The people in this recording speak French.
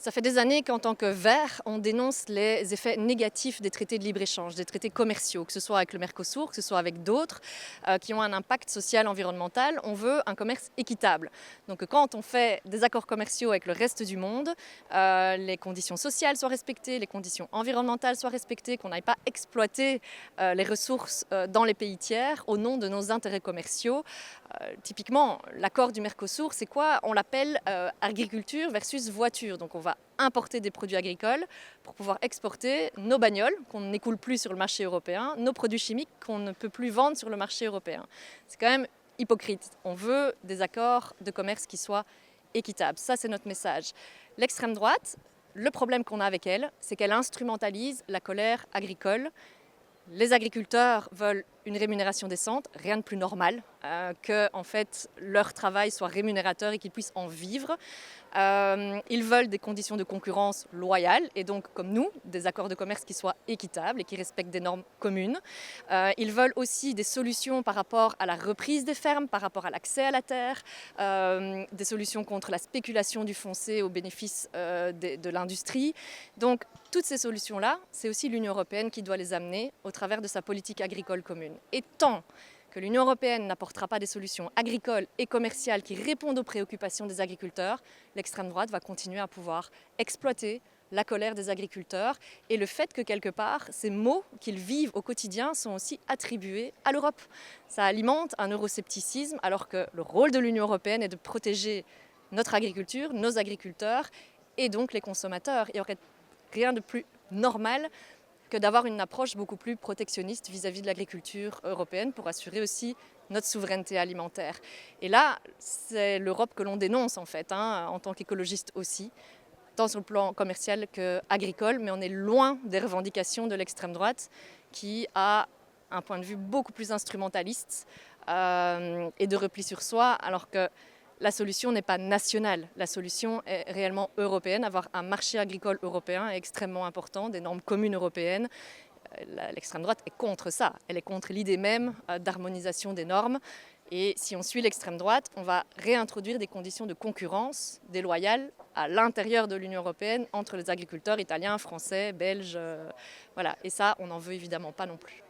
Ça fait des années qu'en tant que Verts, on dénonce les effets négatifs des traités de libre-échange, des traités commerciaux, que ce soit avec le Mercosur, que ce soit avec d'autres, qui ont un impact social, environnemental. On veut un commerce équitable. Donc quand on fait des accords commerciaux avec le reste du monde, les conditions sociales soient respectées, les conditions environnementales soient respectées, qu'on n'aille pas exploiter les ressources dans les pays tiers au nom de nos intérêts commerciaux. Typiquement, l'accord du Mercosur, c'est quoi? On l'appelle agriculture versus voiture. Donc on va importer des produits agricoles pour pouvoir exporter nos bagnoles qu'on n'écoule plus sur le marché européen, nos produits chimiques qu'on ne peut plus vendre sur le marché européen. C'est quand même hypocrite. On veut des accords de commerce qui soient équitables. Ça, c'est notre message. L'extrême droite, le problème qu'on a avec elle, c'est qu'elle instrumentalise la colère agricole. Les agriculteurs veulent une rémunération décente, rien de plus normal que en fait, leur travail soit rémunérateur et qu'ils puissent en vivre. Ils veulent des conditions de concurrence loyales et donc, comme nous, des accords de commerce qui soient équitables et qui respectent des normes communes. Ils veulent aussi des solutions par rapport à la reprise des fermes, par rapport à l'accès à la terre, des solutions contre la spéculation du foncier au bénéfice de l'industrie. Donc, toutes ces solutions-là, c'est aussi l'Union européenne qui doit les amener au travers de sa politique agricole commune. Et tant que l'Union européenne n'apportera pas des solutions agricoles et commerciales qui répondent aux préoccupations des agriculteurs, l'extrême droite va continuer à pouvoir exploiter la colère des agriculteurs et le fait que quelque part, ces maux qu'ils vivent au quotidien sont aussi attribués à l'Europe. Ça alimente un euroscepticisme alors que le rôle de l'Union européenne est de protéger notre agriculture, nos agriculteurs et donc les consommateurs. Il y aurait rien de plus normal que d'avoir une approche beaucoup plus protectionniste vis-à-vis de l'agriculture européenne pour assurer aussi notre souveraineté alimentaire. Et là, c'est l'Europe que l'on dénonce en fait, en tant qu'écologiste aussi, tant sur le plan commercial qu'agricole, mais on est loin des revendications de l'extrême droite qui a un point de vue beaucoup plus instrumentaliste et de repli sur soi, alors que la solution n'est pas nationale, la solution est réellement européenne. Avoir un marché agricole européen est extrêmement important, des normes communes européennes. L'extrême droite est contre ça, elle est contre l'idée même d'harmonisation des normes. Et si on suit l'extrême droite, on va réintroduire des conditions de concurrence déloyales à l'intérieur de l'Union européenne entre les agriculteurs italiens, français, belges. Voilà. Et ça, on n'en veut évidemment pas non plus.